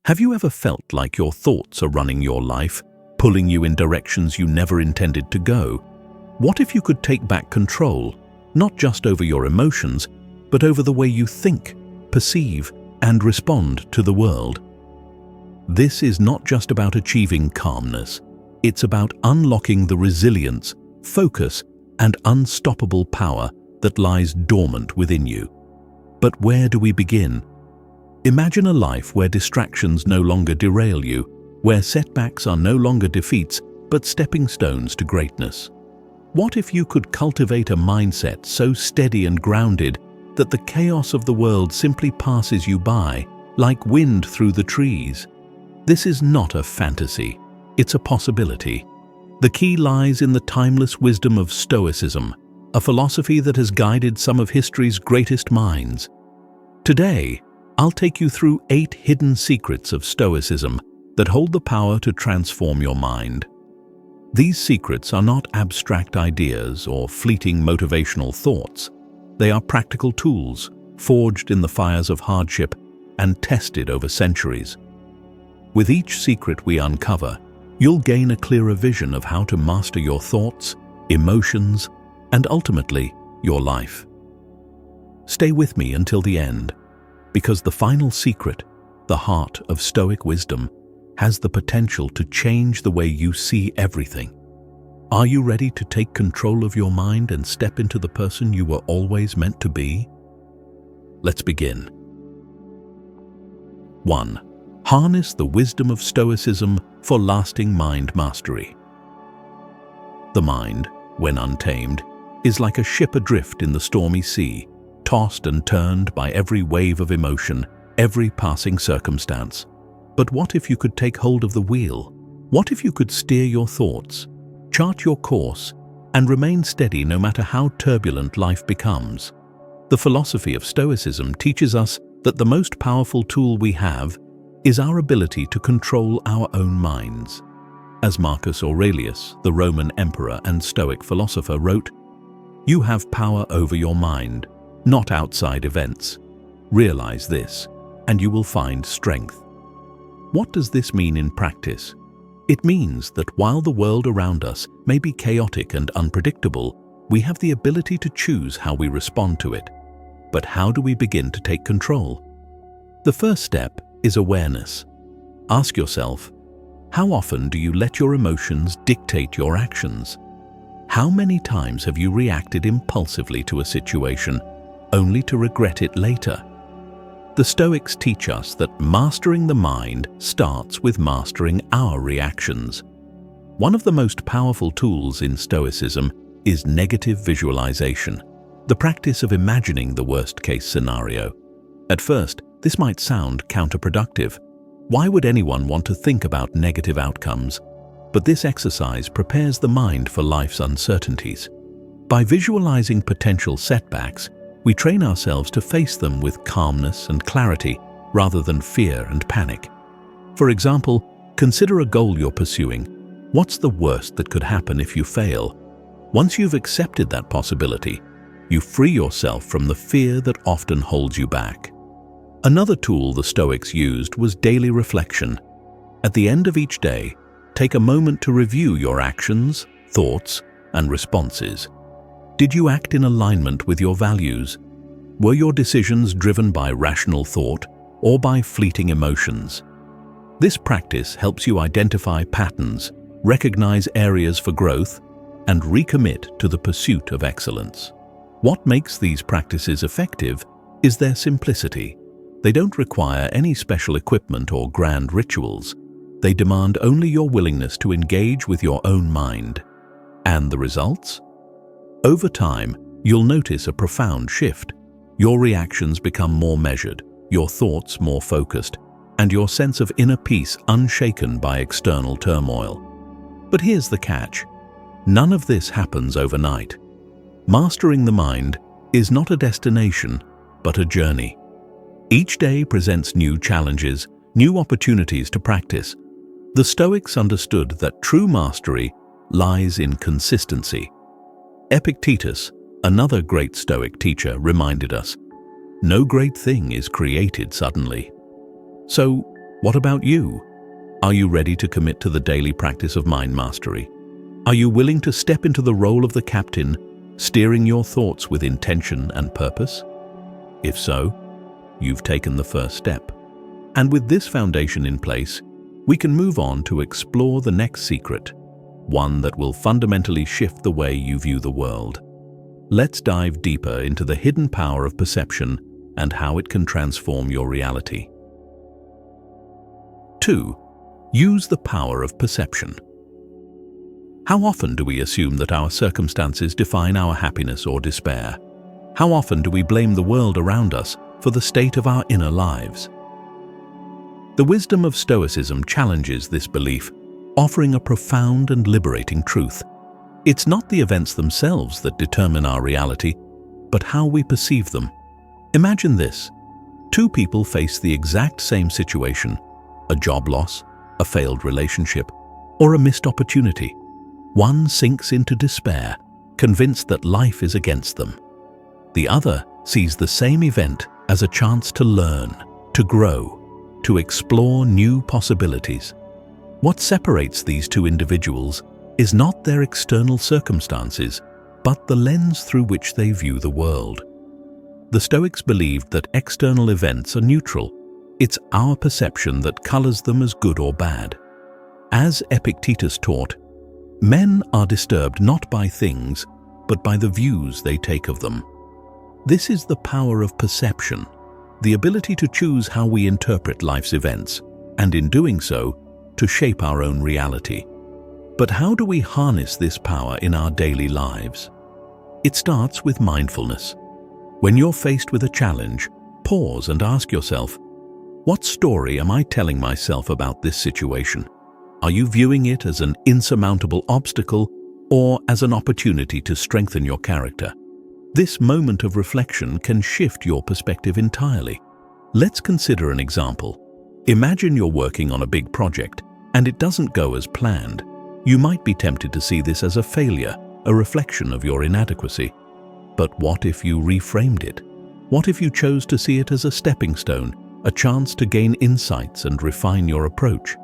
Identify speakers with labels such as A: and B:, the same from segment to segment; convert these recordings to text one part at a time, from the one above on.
A: Have you ever felt like your thoughts are running your life, pulling you in directions you never intended to go? What if you could take back control, not just over your emotions, but over the way you think, perceive, and respond to the world? This is not just about achieving calmness. It's about unlocking the resilience, focus, and unstoppable power that lies dormant within you. But where do we begin? Imagine a life where distractions no longer derail you, where setbacks are no longer defeats, but stepping stones to greatness. What if you could cultivate a mindset so steady and grounded that the chaos of the world simply passes you by, like wind through the trees? This is not a fantasy, it's a possibility. The key lies in the timeless wisdom of Stoicism, a philosophy that has guided some of history's greatest minds. Today, I'll take you through 8 hidden secrets of Stoicism that hold the power to transform your mind. These secrets are not abstract ideas or fleeting motivational thoughts. They are practical tools, forged in the fires of hardship and tested over centuries. With each secret we uncover, you'll gain a clearer vision of how to master your thoughts, emotions, and ultimately, your life. Stay with me until the end, because the final secret, the heart of Stoic wisdom, has the potential to change the way you see everything. Are you ready to take control of your mind and step into the person you were always meant to be? Let's begin. 1. Harness the wisdom of Stoicism for lasting mind mastery. The mind, when untamed, is like a ship adrift in the stormy sea, tossed and turned by every wave of emotion, every passing circumstance. But what if you could take hold of the wheel? What if you could steer your thoughts, chart your course, and remain steady no matter how turbulent life becomes? The philosophy of Stoicism teaches us that the most powerful tool we have is our ability to control our own minds. As Marcus Aurelius, the Roman emperor and Stoic philosopher, wrote, "You have power over your mind, not outside events. Realize this, and you will find strength." What does this mean in practice? It means that while the world around us may be chaotic and unpredictable, we have the ability to choose how we respond to it. But how do we begin to take control? The first step is awareness. Ask yourself, how often do you let your emotions dictate your actions? How many times have you reacted impulsively to a situation, only to regret it later? The Stoics teach us that mastering the mind starts with mastering our reactions. One of the most powerful tools in Stoicism is negative visualization, the practice of imagining the worst-case scenario. At first, this might sound counterproductive. Why would anyone want to think about negative outcomes? But this exercise prepares the mind for life's uncertainties. By visualizing potential setbacks, we train ourselves to face them with calmness and clarity rather than fear and panic. For example, consider a goal you're pursuing. What's the worst that could happen if you fail? Once you've accepted that possibility, you free yourself from the fear that often holds you back. Another tool the Stoics used was daily reflection. At the end of each day, take a moment to review your actions, thoughts, and responses. Did you act in alignment with your values? Were your decisions driven by rational thought or by fleeting emotions? This practice helps you identify patterns, recognize areas for growth, and recommit to the pursuit of excellence. What makes these practices effective is their simplicity. They don't require any special equipment or grand rituals. They demand only your willingness to engage with your own mind. And the results? Over time, you'll notice a profound shift. Your reactions become more measured, your thoughts more focused, and your sense of inner peace unshaken by external turmoil. But here's the catch. None of this happens overnight. Mastering the mind is not a destination, but a journey. Each day presents new challenges, new opportunities to practice. The Stoics understood that true mastery lies in consistency. Epictetus, another great Stoic teacher, reminded us, "No great thing is created suddenly." So, What about you? Are you ready to commit to the daily practice of mind mastery? Are you willing to step into the role of the captain, steering your thoughts with intention and purpose? If so, you've taken the first step. And with this foundation in place, we can move on to explore the next secret, one that will fundamentally shift the way you view the world. Let's dive deeper into the hidden power of perception and how it can transform your reality. 2. Use the power of perception. How often do we assume that our circumstances define our happiness or despair? How often do we blame the world around us for the state of our inner lives? The wisdom of Stoicism challenges this belief, offering a profound and liberating truth. It's not the events themselves that determine our reality, but how we perceive them. Imagine this. Two people face the exact same situation, a job loss, a failed relationship, or a missed opportunity. One sinks into despair, convinced that life is against them. The other sees the same event as a chance to learn, to grow, to explore new possibilities. What separates these two individuals is not their external circumstances, but the lens through which they view the world. The Stoics believed that external events are neutral. It's our perception that colors them as good or bad. As Epictetus taught, men are disturbed not by things, but by the views they take of them. This is the power of perception, the ability to choose how we interpret life's events, and in doing so, to shape our own reality. But how do we harness this power in our daily lives? It starts with mindfulness. When you're faced with a challenge, pause and ask yourself, what story am I telling myself about this situation? Are you viewing it as an insurmountable obstacle or as an opportunity to strengthen your character? This moment of reflection can shift your perspective entirely. Let's consider an example. Imagine you're working on a big project and it doesn't go as planned. You might be tempted to see this as a failure, a reflection of your inadequacy. But what if you reframed it? What if you chose to see it as a stepping stone, a chance to gain insights and refine your approach?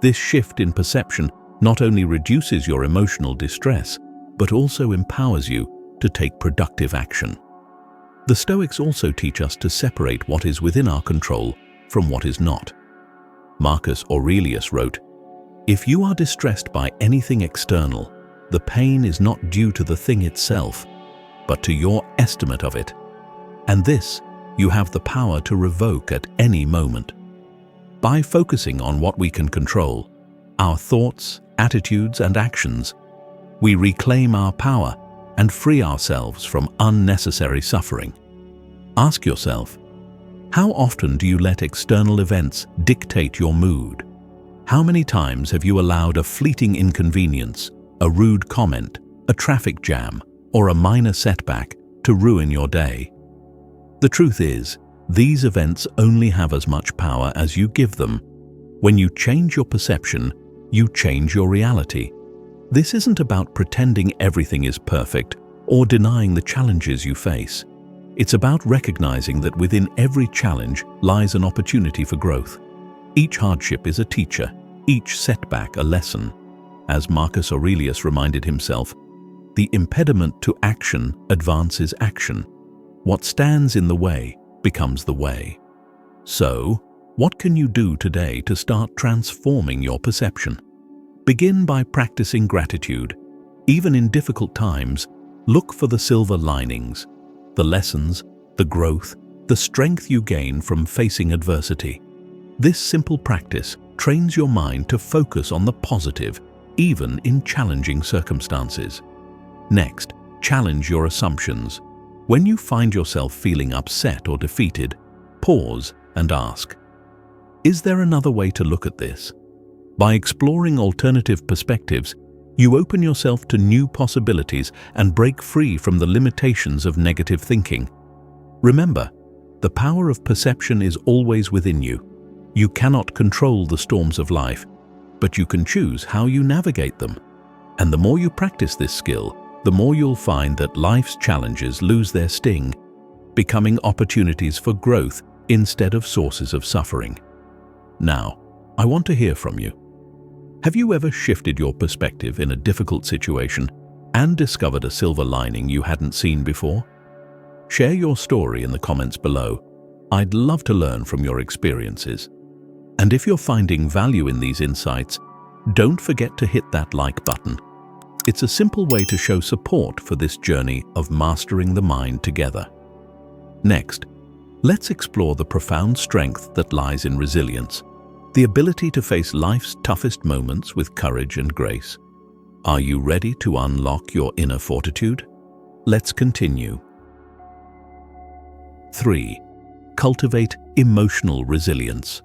A: This shift in perception not only reduces your emotional distress, but also empowers you to take productive action. The Stoics also teach us to separate what is within our control from what is not. Marcus Aurelius wrote, "If you are distressed by anything external, the pain is not due to the thing itself, but to your estimate of it. And this you have the power to revoke at any moment." By focusing on what we can control, our thoughts, attitudes, and actions, we reclaim our power and free ourselves from unnecessary suffering. Ask yourself, how often do you let external events dictate your mood? How many times have you allowed a fleeting inconvenience, a rude comment, a traffic jam, or a minor setback to ruin your day? The truth is, these events only have as much power as you give them. When you change your perception, you change your reality. This isn't about pretending everything is perfect or denying the challenges you face. It's about recognizing that within every challenge lies an opportunity for growth. Each hardship is a teacher, each setback a lesson. As Marcus Aurelius reminded himself, the impediment to action advances action. What stands in the way becomes the way. So, what can you do today to start transforming your perception? Begin by practicing gratitude. Even in difficult times, look for the silver linings, the lessons, the growth, the strength you gain from facing adversity. This simple practice trains your mind to focus on the positive, even in challenging circumstances. Next, challenge your assumptions. When you find yourself feeling upset or defeated, pause and ask, is there another way to look at this? By exploring alternative perspectives, you open yourself to new possibilities and break free from the limitations of negative thinking. Remember, the power of perception is always within you. You cannot control the storms of life, but you can choose how you navigate them. And the more you practice this skill, the more you'll find that life's challenges lose their sting, becoming opportunities for growth instead of sources of suffering. Now, I want to hear from you. Have you ever shifted your perspective in a difficult situation and discovered a silver lining you hadn't seen before? Share your story in the comments below. I'd love to learn from your experiences. And if you're finding value in these insights, don't forget to hit that like button. It's a simple way to show support for this journey of mastering the mind together. Next, let's explore the profound strength that lies in resilience, the ability to face life's toughest moments with courage and grace. Are you ready to unlock your inner fortitude? Let's continue. 3. Cultivate emotional resilience.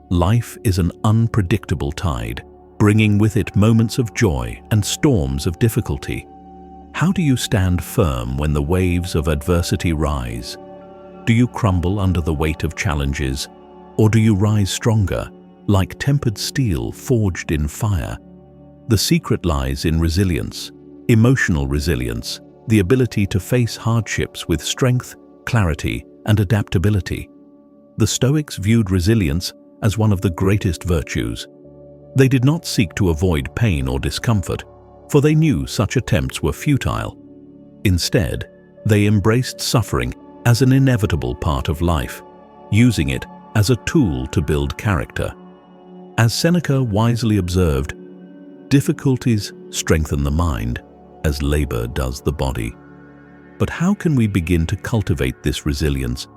A: Life is an unpredictable tide, bringing with it moments of joy and storms of difficulty. How do you stand firm when the waves of adversity rise? Do you crumble under the weight of challenges, or do you rise stronger, like tempered steel forged in fire? The secret lies in resilience, emotional resilience, the ability to face hardships with strength, clarity, and adaptability. The Stoics viewed resilience as one of the greatest virtues. They did not seek to avoid pain or discomfort, for they knew such attempts were futile. Instead, they embraced suffering as an inevitable part of life, using it as a tool to build character. As Seneca wisely observed, difficulties strengthen the mind as labor does the body. But how can we begin to cultivate this resilience?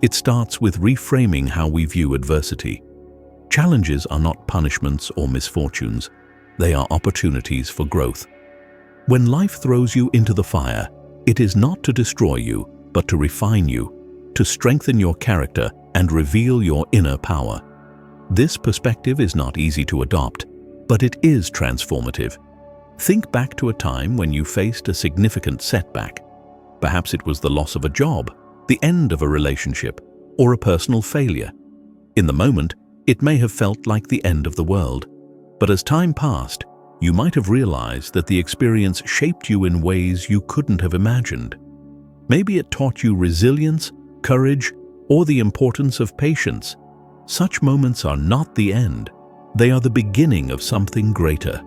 A: It starts with reframing how we view adversity. Challenges are not punishments or misfortunes. They are opportunities for growth. When life throws you into the fire, it is not to destroy you, but to refine you, to strengthen your character and reveal your inner power. This perspective is not easy to adopt, but it is transformative. Think back to a time when you faced a significant setback. Perhaps it was the loss of a job, the end of a relationship, or a personal failure. In the moment, it may have felt like the end of the world, but as time passed, you might have realized that the experience shaped you in ways you couldn't have imagined. Maybe it taught you resilience, courage, or the importance of patience. Such moments are not the end. They are the beginning of something greater.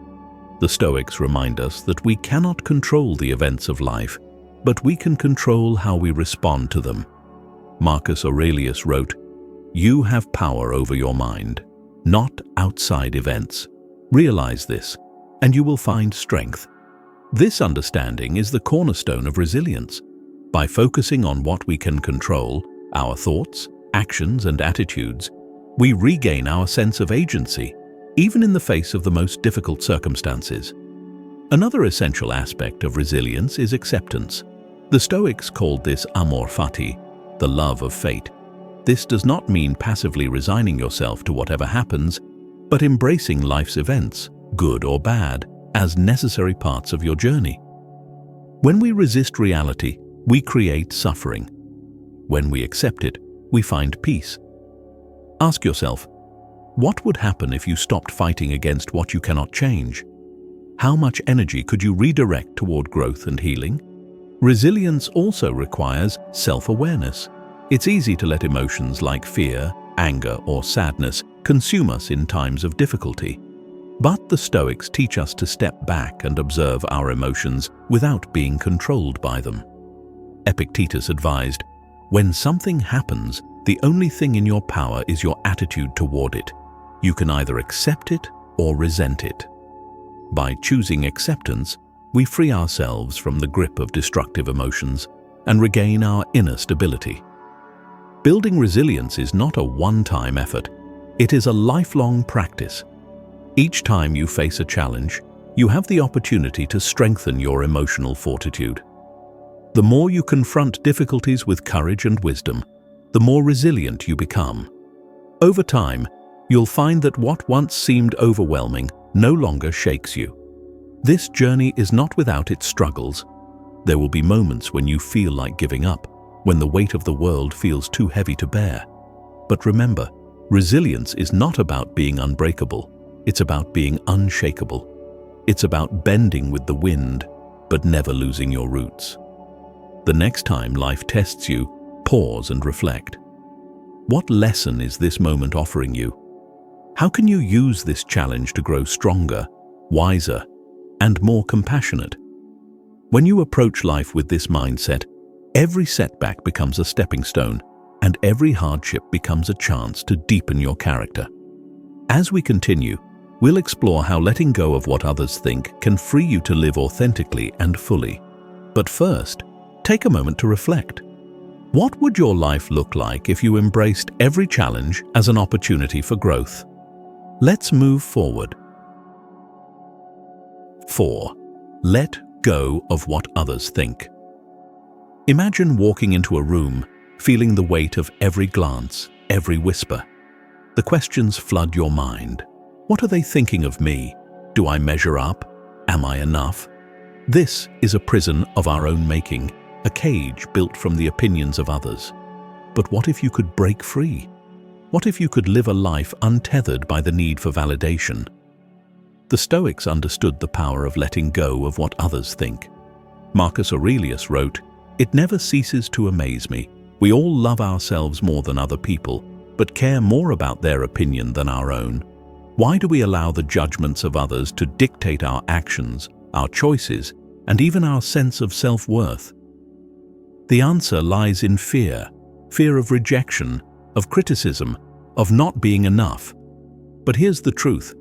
A: The Stoics remind us that we cannot control the events of life, but we can control how we respond to them. Marcus Aurelius wrote, "You have power over your mind, not outside events. Realize this, and you will find strength." This understanding is the cornerstone of resilience. By focusing on what we can control, our thoughts, actions, and attitudes, we regain our sense of agency, even in the face of the most difficult circumstances. Another essential aspect of resilience is acceptance. The Stoics called this amor fati, the love of fate. This does not mean passively resigning yourself to whatever happens, but embracing life's events, good or bad, as necessary parts of your journey. When we resist reality, we create suffering. When we accept it, we find peace. Ask yourself, what would happen if you stopped fighting against what you cannot change? How much energy could you redirect toward growth and healing? Resilience also requires self-awareness. It's easy to let emotions like fear, anger, or sadness consume us in times of difficulty. But the Stoics teach us to step back and observe our emotions without being controlled by them. Epictetus advised, "When something happens, the only thing in your power is your attitude toward it. You can either accept it or resent it." By choosing acceptance, we free ourselves from the grip of destructive emotions and regain our inner stability. Building resilience is not a one-time effort. It is a lifelong practice. Each time you face a challenge, you have the opportunity to strengthen your emotional fortitude. The more you confront difficulties with courage and wisdom, the more resilient you become. Over time, you'll find that what once seemed overwhelming no longer shakes you. This journey is not without its struggles. There will be moments when you feel like giving up, when the weight of the world feels too heavy to bear. But remember, resilience is not about being unbreakable. It's about being unshakable. It's about bending with the wind, but never losing your roots. The next time life tests you, pause and reflect. What lesson is this moment offering you? How can you use this challenge to grow stronger, wiser, and more compassionate? When you approach life with this mindset, every setback becomes a stepping stone, and every hardship becomes a chance to deepen your character. As we continue, we'll explore how letting go of what others think can free you to live authentically and fully. But first, take a moment to reflect. What would your life look like if you embraced every challenge as an opportunity for growth? Let's move forward. 4. Let go of what others think. Imagine walking into a room, feeling the weight of every glance, every whisper. The questions flood your mind. What are they thinking of me? Do I measure up? Am I enough? This is a prison of our own making, a cage built from the opinions of others. But what if you could break free? What if you could live a life untethered by the need for validation? The Stoics understood the power of letting go of what others think. Marcus Aurelius wrote, "It never ceases to amaze me. We all love ourselves more than other people, but care more about their opinion than our own. Why do we allow the judgments of others to dictate our actions, our choices, and even our sense of self-worth?" The answer lies in fear of rejection, of criticism, of not being enough. But here's the truth.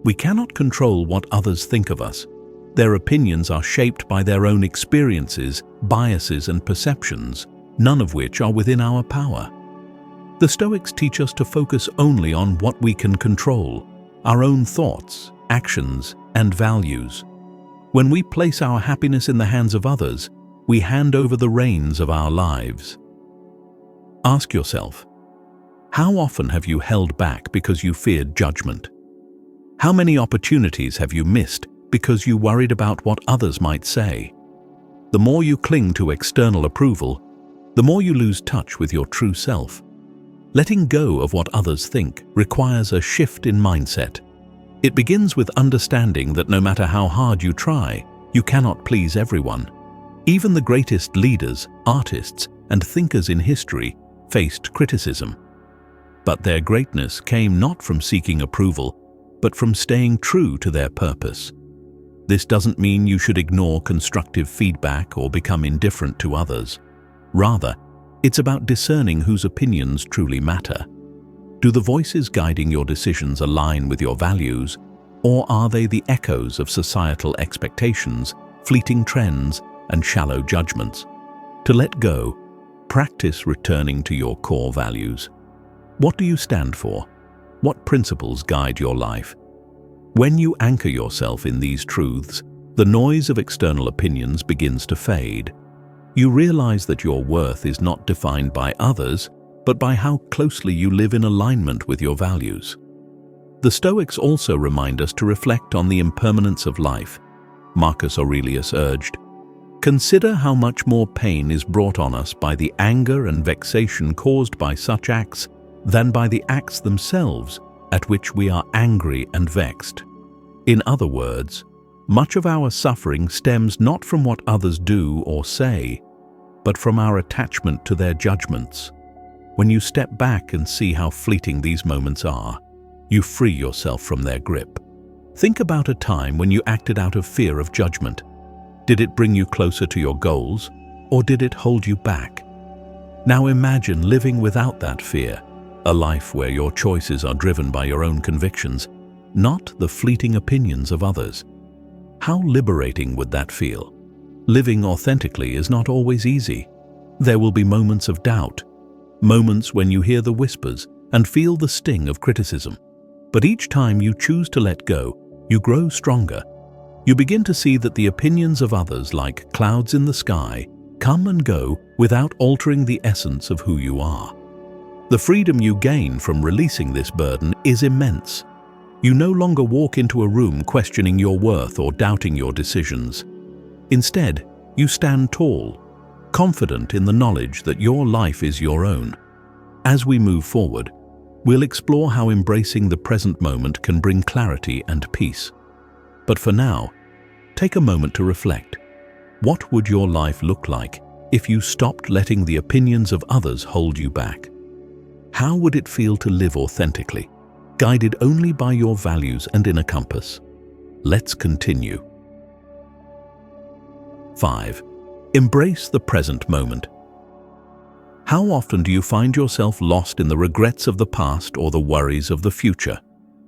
A: We cannot control what others think of us. Their opinions are shaped by their own experiences, biases, and perceptions, none of which are within our power. The Stoics teach us to focus only on what we can control, our own thoughts, actions, and values. When we place our happiness in the hands of others, we hand over the reins of our lives. Ask yourself, how often have you held back because you feared judgment? How many opportunities have you missed because you worried about what others might say? The more you cling to external approval, the more you lose touch with your true self. Letting go of what others think requires a shift in mindset. It begins with understanding that no matter how hard you try, you cannot please everyone. Even the greatest leaders, artists, and thinkers in history faced criticism. But their greatness came not from seeking approval, but from staying true to their purpose. This doesn't mean you should ignore constructive feedback or become indifferent to others. Rather, it's about discerning whose opinions truly matter. Do the voices guiding your decisions align with your values, or are they the echoes of societal expectations, fleeting trends, and shallow judgments? To let go, practice returning to your core values. What do you stand for? What principles guide your life? When you anchor yourself in these truths, the noise of external opinions begins to fade. You realize that your worth is not defined by others, but by how closely you live in alignment with your values. The Stoics also remind us to reflect on the impermanence of life. Marcus Aurelius urged, "Consider how much more pain is brought on us by the anger and vexation caused by such acts than by the acts themselves at which we are angry and vexed." In other words, much of our suffering stems not from what others do or say, but from our attachment to their judgments. When you step back and see how fleeting these moments are, you free yourself from their grip. Think about a time when you acted out of fear of judgment. Did it bring you closer to your goals, or did it hold you back? Now imagine living without that fear, a life where your choices are driven by your own convictions, not the fleeting opinions of others. How liberating would that feel? Living authentically is not always easy. There will be moments of doubt, moments when you hear the whispers and feel the sting of criticism. But each time you choose to let go, you grow stronger. You begin to see that the opinions of others, like clouds in the sky, come and go without altering the essence of who you are. The freedom you gain from releasing this burden is immense. You no longer walk into a room questioning your worth or doubting your decisions. Instead, you stand tall, confident in the knowledge that your life is your own. As we move forward, we'll explore how embracing the present moment can bring clarity and peace. But for now, take a moment to reflect. What would your life look like if you stopped letting the opinions of others hold you back? How would it feel to live authentically, guided only by your values and inner compass. Let's continue. 5. Embrace the present moment. How often do you find yourself lost in the regrets of the past or the worries of the future?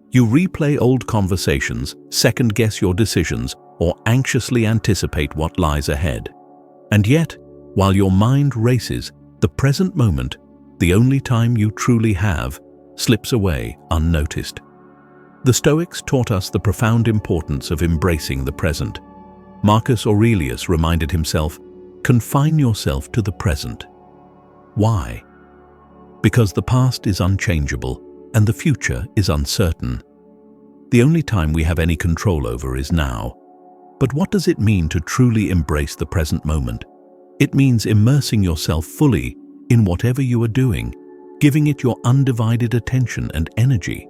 A: You replay old conversations, second-guess your decisions, or anxiously anticipate what lies ahead. And yet, while your mind races, the present moment, the only time you truly have, slips away unnoticed. The Stoics taught us the profound importance of embracing the present. Marcus Aurelius reminded himself, "Confine yourself to the present." Why? Because the past is unchangeable and the future is uncertain. The only time we have any control over is now. But what does it mean to truly embrace the present moment? It means immersing yourself fully in whatever you are doing, giving it your undivided attention and energy.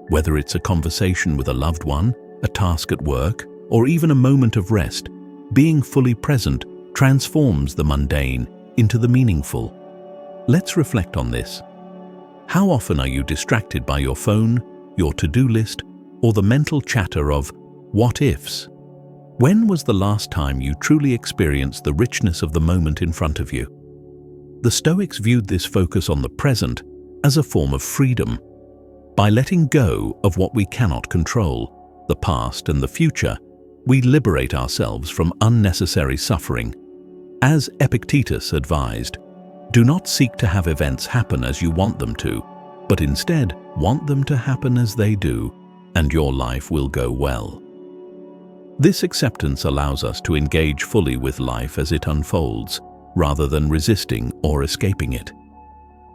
A: Whether it's a conversation with a loved one, a task at work, or even a moment of rest, being fully present transforms the mundane into the meaningful. Let's reflect on this. How often are you distracted by your phone, your to-do list, or the mental chatter of what ifs? When was the last time you truly experienced the richness of the moment in front of you? The Stoics viewed this focus on the present as a form of freedom. By letting go of what we cannot control, the past and the future, we liberate ourselves from unnecessary suffering. As Epictetus advised, do not seek to have events happen as you want them to, but instead want them to happen as they do, and your life will go well. This acceptance allows us to engage fully with life as it unfolds, rather than resisting or escaping it.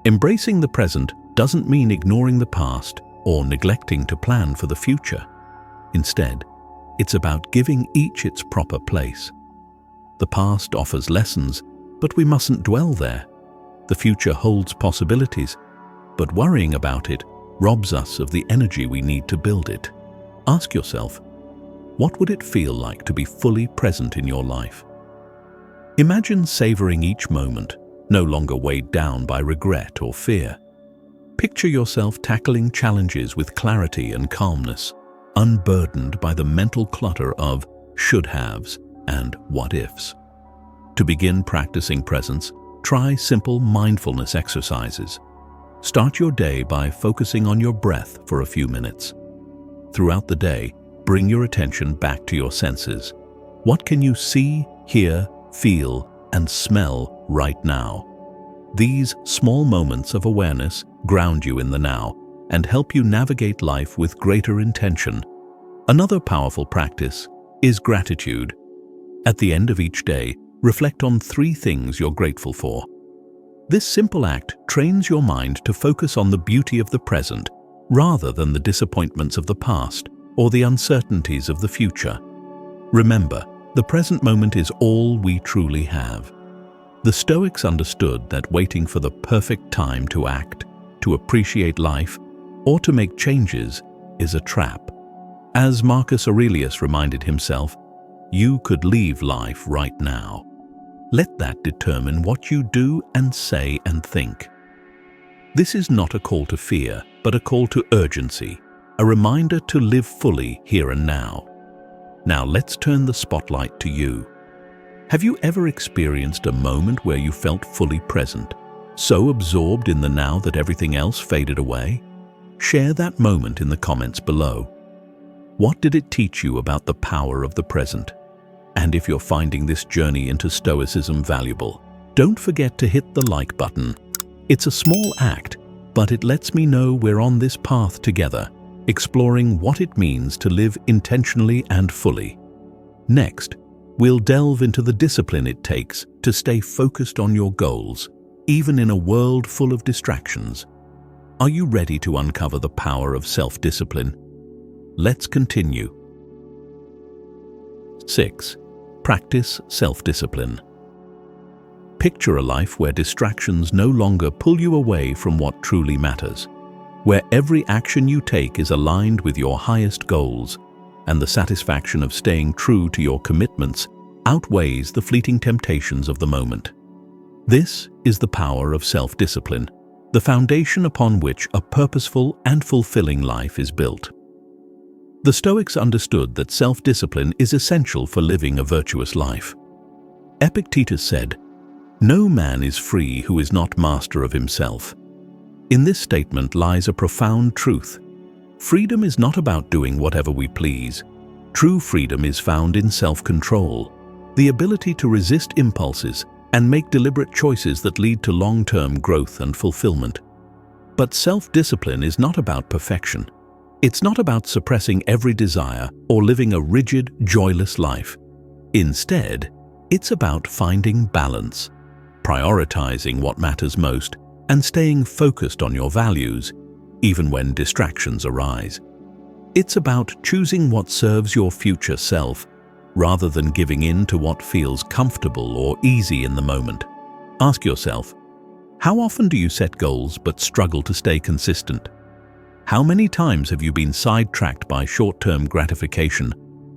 A: Embracing the present doesn't mean ignoring the past or neglecting to plan for the future. Instead, it's about giving each its proper place. The past offers lessons, but we mustn't dwell there. The future holds possibilities, but worrying about it robs us of the energy we need to build it. Ask yourself, what would it feel like to be fully present in your life? Imagine savoring each moment, no longer weighed down by regret or fear. Picture yourself tackling challenges with clarity and calmness, unburdened by the mental clutter of should-haves and what-ifs. To begin practicing presence, try simple mindfulness exercises. Start your day by focusing on your breath for a few minutes. Throughout the day, bring your attention back to your senses. What can you see, hear, feel, and smell right now? These small moments of awareness ground you in the now and help you navigate life with greater intention. Another powerful practice is gratitude. At the end of each day, reflect on 3 things you're grateful for. This simple act trains your mind to focus on the beauty of the present rather than the disappointments of the past or the uncertainties of the future. Remember, the present moment is all we truly have. The Stoics understood that waiting for the perfect time to act, to appreciate life, or to make changes is a trap. As Marcus Aurelius reminded himself, you could leave life right now. Let that determine what you do and say and think. This is not a call to fear, but a call to urgency, a reminder to live fully here and now. Now let's turn the spotlight to you. Have you ever experienced a moment where you felt fully present, so absorbed in the now that everything else faded away? Share that moment in the comments below. What did it teach you about the power of the present? And if you're finding this journey into Stoicism valuable, don't forget to hit the like button. It's a small act, but it lets me know we're on this path together, exploring what it means to live intentionally and fully. Next, we'll delve into the discipline it takes to stay focused on your goals, even in a world full of distractions. Are you ready to uncover the power of self-discipline? Let's continue. 6. Practice self-discipline. Picture a life where distractions no longer pull you away from what truly matters, where every action you take is aligned with your highest goals, and the satisfaction of staying true to your commitments outweighs the fleeting temptations of the moment. This is the power of self-discipline. the foundation upon which a purposeful and fulfilling life is built. The Stoics understood that self-discipline is essential for living a virtuous life. Epictetus said, "No man is free who is not master of himself." In this statement lies a profound truth. Freedom is not about doing whatever we please. True freedom is found in self-control, the ability to resist impulses and make deliberate choices that lead to long-term growth and fulfillment. But self-discipline is not about perfection. It's not about suppressing every desire or living a rigid, joyless life. Instead, it's about finding balance, prioritizing what matters most, and staying focused on your values, even when distractions arise. It's about choosing what serves your future self, rather than giving in to what feels comfortable or easy in the moment. Ask yourself, how often do you set goals but struggle to stay consistent? How many times have you been sidetracked by short-term gratification,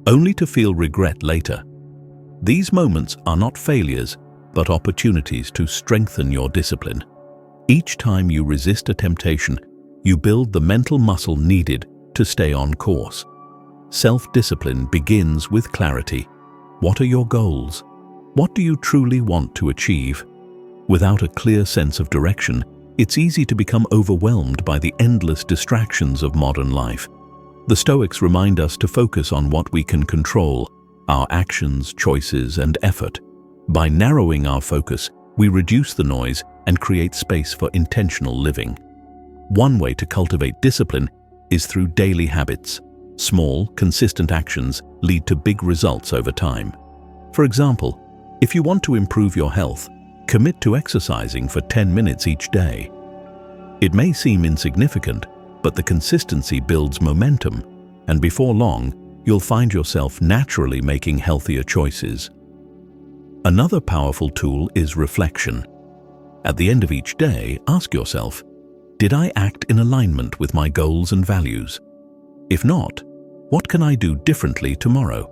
A: only to feel regret later? These moments are not failures, but opportunities to strengthen your discipline. Each time you resist a temptation, you build the mental muscle needed to stay on course. Self-discipline begins with clarity. What are your goals? What do you truly want to achieve? Without a clear sense of direction, it's easy to become overwhelmed by the endless distractions of modern life. The Stoics remind us to focus on what we can control, our actions, choices, and effort. By narrowing our focus, we reduce the noise and create space for intentional living. One way to cultivate discipline is through daily habits. Small, consistent actions lead to big results over time. For example, if you want to improve your health, commit to exercising for 10 minutes each day. It may seem insignificant, but the consistency builds momentum, and before long, you'll find yourself naturally making healthier choices. Another powerful tool is reflection. At the end of each day, ask yourself, did I act in alignment with my goals and values? If not, what can I do differently tomorrow?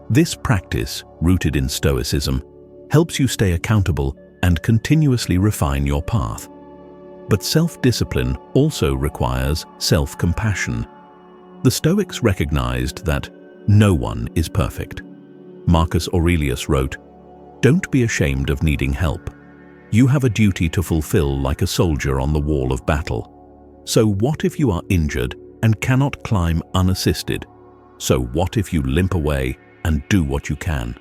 A: This practice, rooted in Stoicism, helps you stay accountable and continuously refine your path. But self-discipline also requires self-compassion. The Stoics recognized that no one is perfect. Marcus Aurelius wrote, "Don't be ashamed of needing help. You have a duty to fulfill like a soldier on the wall of battle. So what if you are injured and cannot climb unassisted? So what if you limp away and do what you can?"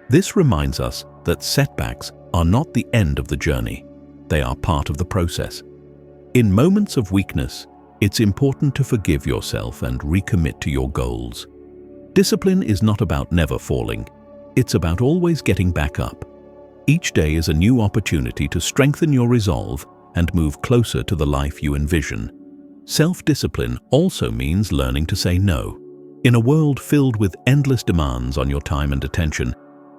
A: This reminds us that setbacks are not the end of the journey. They are part of the process. In moments of weakness, it's important to forgive yourself and recommit to your goals. Discipline is not about never falling. It's about always getting back up. Each day is a new opportunity to strengthen your resolve and move closer to the life you envision. Self-discipline also means learning to say no. In a world filled with endless demands on your time and attention,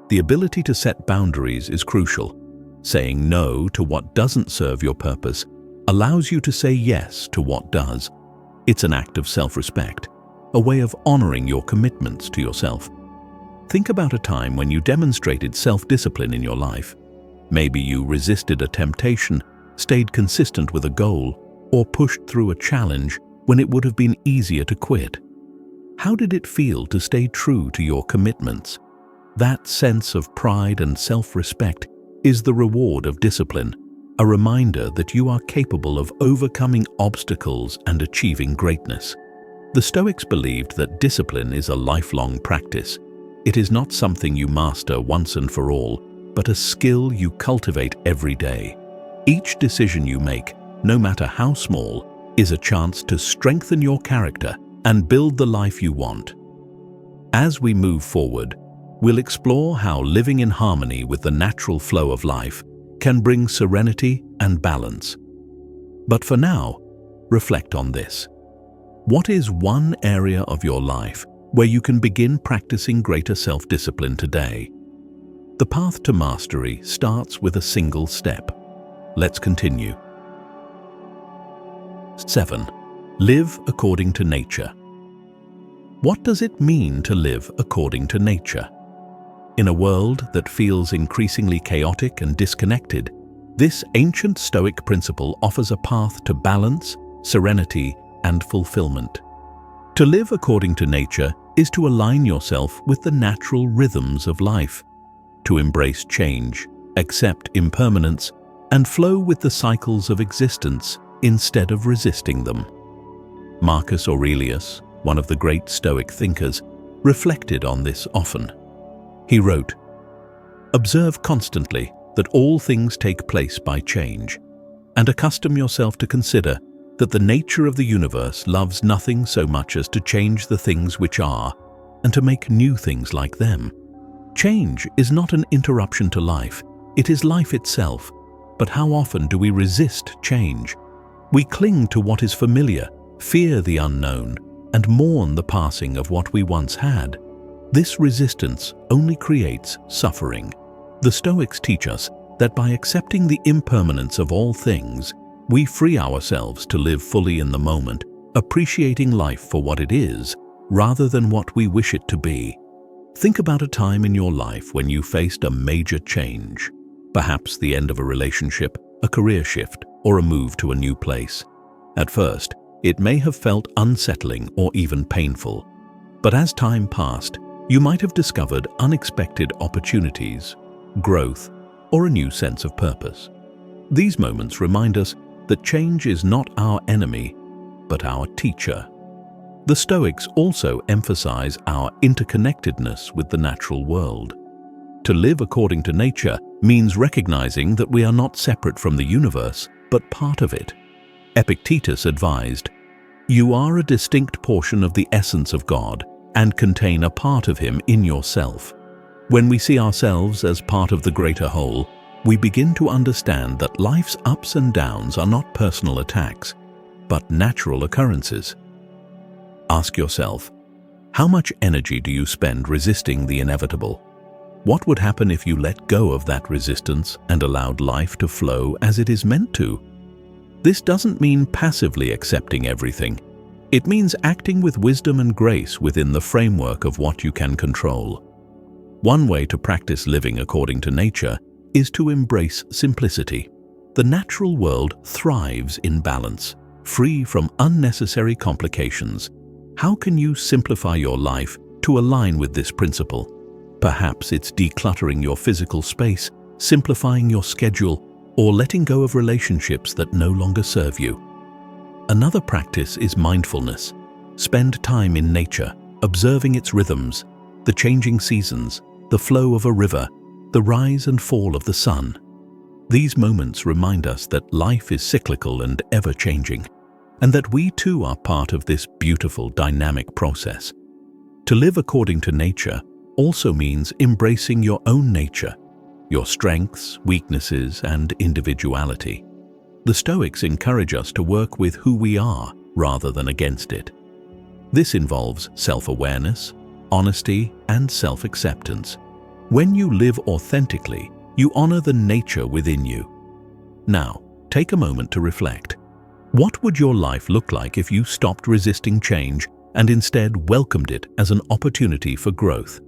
A: the ability to set boundaries is crucial. Saying no to what doesn't serve your purpose allows you to say yes to what does. It's an act of self-respect, a way of honoring your commitments to yourself. Think about a time when you demonstrated self-discipline in your life. Maybe you resisted a temptation, stayed consistent with a goal, or pushed through a challenge when it would have been easier to quit. How did it feel to stay true to your commitments? That sense of pride and self-respect is the reward of discipline, a reminder that you are capable of overcoming obstacles and achieving greatness. The Stoics believed that discipline is a lifelong practice. It is not something you master once and for all, but a skill you cultivate every day. Each decision you make, no matter how small, is a chance to strengthen your character and build the life you want. As we move forward, we'll explore how living in harmony with the natural flow of life can bring serenity and balance. But for now, reflect on this. What is one area of your life where you can begin practicing greater self-discipline today? The path to mastery starts with a single step. Let's continue. 7. Live according to nature. What does it mean to live according to nature? In a world that feels increasingly chaotic and disconnected, This ancient Stoic principle offers a path to balance, serenity, and fulfillment. To live according to nature is to align yourself with the natural rhythms of life, to embrace change, accept impermanence, and flow with the cycles of existence instead of resisting them. Marcus Aurelius, one of the great Stoic thinkers, reflected on this often. He wrote, "Observe constantly that all things take place by change, and accustom yourself to consider that the nature of the universe loves nothing so much as to change the things which are, and to make new things like them. Change is not an interruption to life, it is life itself. But how often do we resist change? We cling to what is familiar, fear the unknown, and mourn the passing of what we once had. This resistance only creates suffering." The Stoics teach us that by accepting the impermanence of all things, we free ourselves to live fully in the moment, appreciating life for what it is, rather than what we wish it to be. Think about a time in your life when you faced a major change. Perhaps the end of a relationship, a career shift, or a move to a new place. At first, it may have felt unsettling or even painful. But as time passed, you might have discovered unexpected opportunities, growth, or a new sense of purpose. These moments remind us that change is not our enemy, but our teacher. The Stoics also emphasize our interconnectedness with the natural world. To live according to nature means recognizing that we are not separate from the universe, but part of it. Epictetus advised, "You are a distinct portion of the essence of God and contain a part of Him in yourself." When we see ourselves as part of the greater whole, we begin to understand that life's ups and downs are not personal attacks, but natural occurrences. Ask yourself, how much energy do you spend resisting the inevitable? What would happen if you let go of that resistance and allowed life to flow as it is meant to? This doesn't mean passively accepting everything. It means acting with wisdom and grace within the framework of what you can control. One way to practice living according to nature is to embrace simplicity. The natural world thrives in balance, free from unnecessary complications. How can you simplify your life to align with this principle? Perhaps it's decluttering your physical space, simplifying your schedule, or letting go of relationships that no longer serve you. Another practice is mindfulness. Spend time in nature, observing its rhythms, the changing seasons, the flow of a river, the rise and fall of the sun. These moments remind us that life is cyclical and ever-changing, and that we too are part of this beautiful, dynamic process. To live according to nature also means embracing your own nature, your strengths, weaknesses, and individuality. The Stoics encourage us to work with who we are rather than against it. This involves self-awareness, honesty, and self-acceptance. When you live authentically, you honor the nature within you. Now, take a moment to reflect. What would your life look like if you stopped resisting change and instead welcomed it as an opportunity for growth?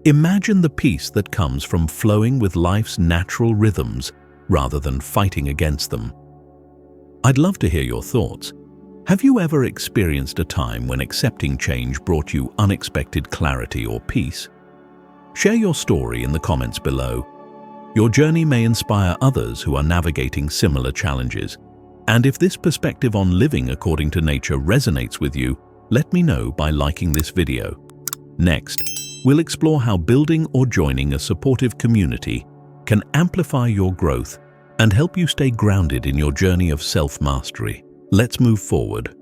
A: Imagine the peace that comes from flowing with life's natural rhythms rather than fighting against them. I'd love to hear your thoughts. Have you ever experienced a time when accepting change brought you unexpected clarity or peace? Share your story in the comments below. Your journey may inspire others who are navigating similar challenges. And if this perspective on living according to nature resonates with you, let me know by liking this video. Next, we'll explore how building or joining a supportive community can amplify your growth and help you stay grounded in your journey of self-mastery. Let's move forward.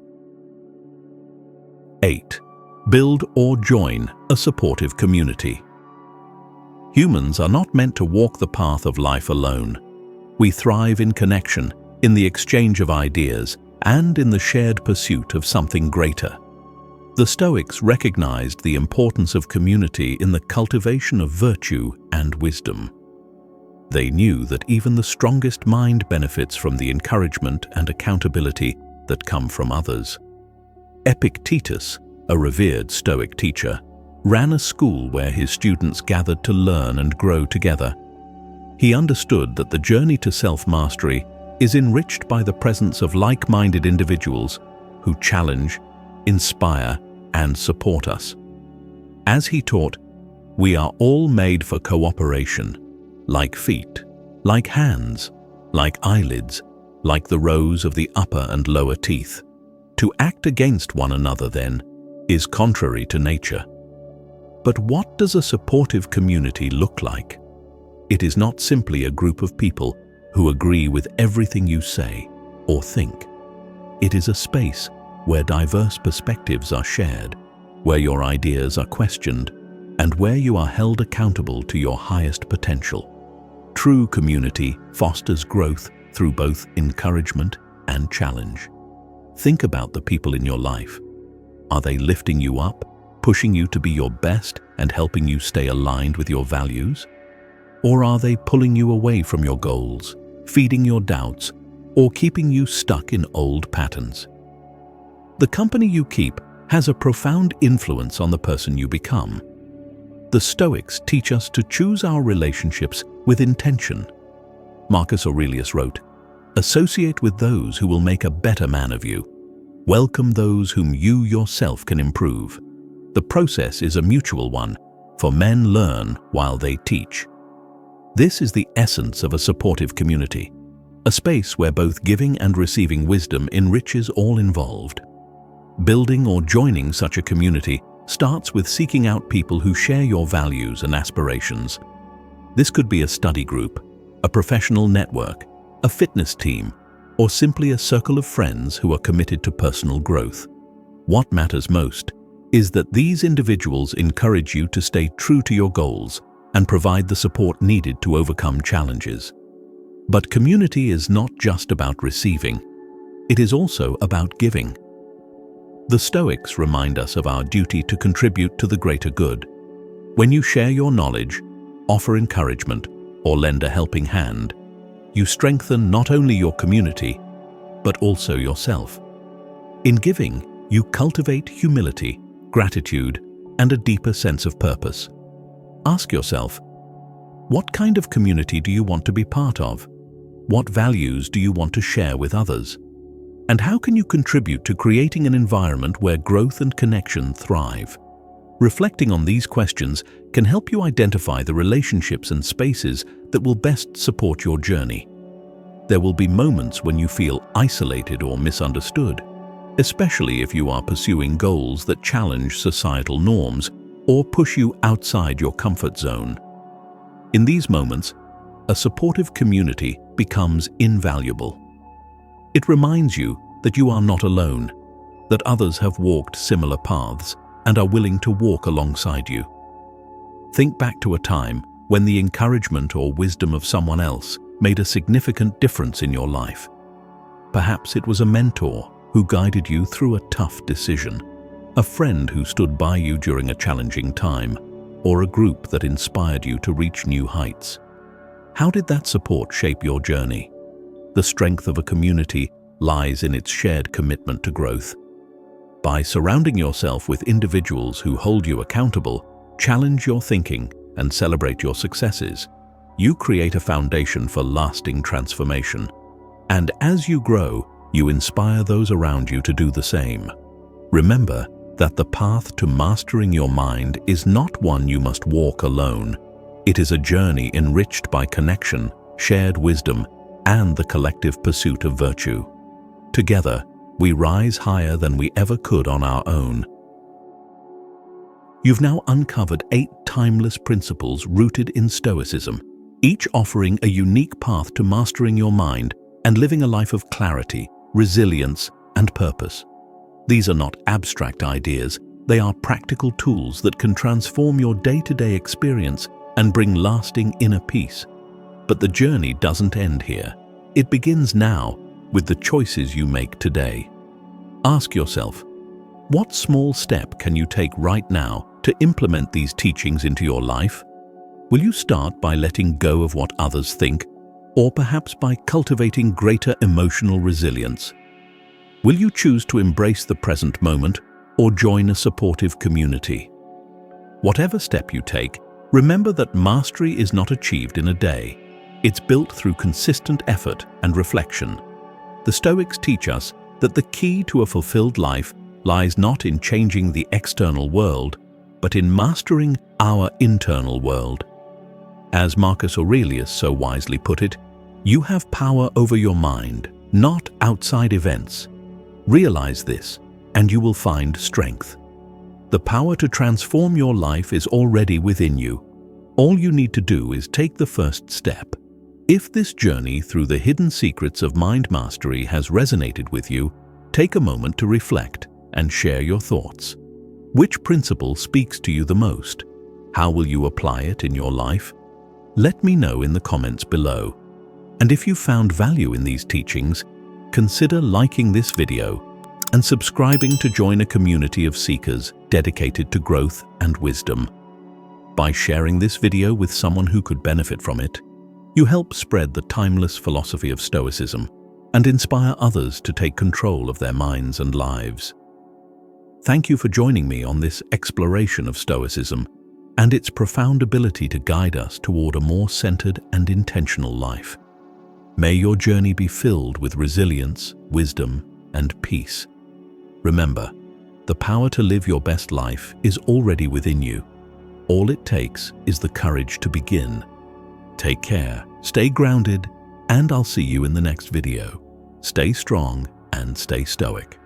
A: 8. Build or join a supportive community. Humans are not meant to walk the path of life alone. We thrive in connection, in the exchange of ideas, and in the shared pursuit of something greater. The Stoics recognized the importance of community in the cultivation of virtue and wisdom. They knew that even the strongest mind benefits from the encouragement and accountability that come from others. Epictetus, a revered Stoic teacher, ran a school where his students gathered to learn and grow together. He understood that the journey to self-mastery is enriched by the presence of like-minded individuals who challenge, inspire, and support us. As he taught, we are all made for cooperation, like feet, like hands, like eyelids, like the rows of the upper and lower teeth. To act against one another, then, is contrary to nature. But what does a supportive community look like? It is not simply a group of people who agree with everything you say or think. It is a space where diverse perspectives are shared, where your ideas are questioned, and where you are held accountable to your highest potential. True community fosters growth through both encouragement and challenge. Think about the people in your life. Are they lifting you up, pushing you to be your best and helping you stay aligned with your values? Or are they pulling you away from your goals, feeding your doubts, or keeping you stuck in old patterns? The company you keep has a profound influence on the person you become. The Stoics teach us to choose our relationships with intention. Marcus Aurelius wrote, "Associate with those who will make a better man of you. Welcome those whom you yourself can improve. The process is a mutual one, for men learn while they teach." This is the essence of a supportive community, a space where both giving and receiving wisdom enriches all involved. Building or joining such a community starts with seeking out people who share your values and aspirations. This could be a study group, a professional network, a fitness team, or simply a circle of friends who are committed to personal growth. What matters most is that these individuals encourage you to stay true to your goals and provide the support needed to overcome challenges. But community is not just about receiving, it is also about giving. The Stoics remind us of our duty to contribute to the greater good. When you share your knowledge, offer encouragement, or lend a helping hand, you strengthen not only your community, but also yourself. In giving, you cultivate humility, gratitude, and a deeper sense of purpose. Ask yourself, what kind of community do you want to be part of? What values do you want to share with others? And how can you contribute to creating an environment where growth and connection thrive? Reflecting on these questions can help you identify the relationships and spaces that will best support your journey. There will be moments when you feel isolated or misunderstood, especially if you are pursuing goals that challenge societal norms or push you outside your comfort zone. In these moments, a supportive community becomes invaluable. It reminds you that you are not alone, that others have walked similar paths and are willing to walk alongside you. Think back to a time when the encouragement or wisdom of someone else made a significant difference in your life. Perhaps it was a mentor who guided you through a tough decision, a friend who stood by you during a challenging time, or a group that inspired you to reach new heights. How did that support shape your journey? The strength of a community lies in its shared commitment to growth. By surrounding yourself with individuals who hold you accountable, challenge your thinking, and celebrate your successes, you create a foundation for lasting transformation. And as you grow, you inspire those around you to do the same. Remember that the path to mastering your mind is not one you must walk alone. It is a journey enriched by connection, shared wisdom, and the collective pursuit of virtue. Together, we rise higher than we ever could on our own. You've now uncovered 8 timeless principles rooted in Stoicism, each offering a unique path to mastering your mind and living a life of clarity, resilience, and purpose. These are not abstract ideas, they are practical tools that can transform your day-to-day experience and bring lasting inner peace. But the journey doesn't end here. It begins now with the choices you make today. Ask yourself, what small step can you take right now to implement these teachings into your life? Will you start by letting go of what others think, or perhaps by cultivating greater emotional resilience? Will you choose to embrace the present moment or join a supportive community? Whatever step you take, remember that mastery is not achieved in a day. It's built through consistent effort and reflection. The Stoics teach us that the key to a fulfilled life lies not in changing the external world, but in mastering our internal world. As Marcus Aurelius so wisely put it, you have power over your mind, not outside events. Realize this, and you will find strength. The power to transform your life is already within you. All you need to do is take the first step. If this journey through the hidden secrets of mind mastery has resonated with you, take a moment to reflect and share your thoughts. Which principle speaks to you the most? How will you apply it in your life? Let me know in the comments below. And if you found value in these teachings, consider liking this video and subscribing to join a community of seekers dedicated to growth and wisdom. By sharing this video with someone who could benefit from it, you help spread the timeless philosophy of Stoicism and inspire others to take control of their minds and lives. Thank you for joining me on this exploration of Stoicism and its profound ability to guide us toward a more centered and intentional life. May your journey be filled with resilience, wisdom, and peace. Remember, the power to live your best life is already within you. All it takes is the courage to begin. Take care, stay grounded, and I'll see you in the next video. Stay strong and stay stoic.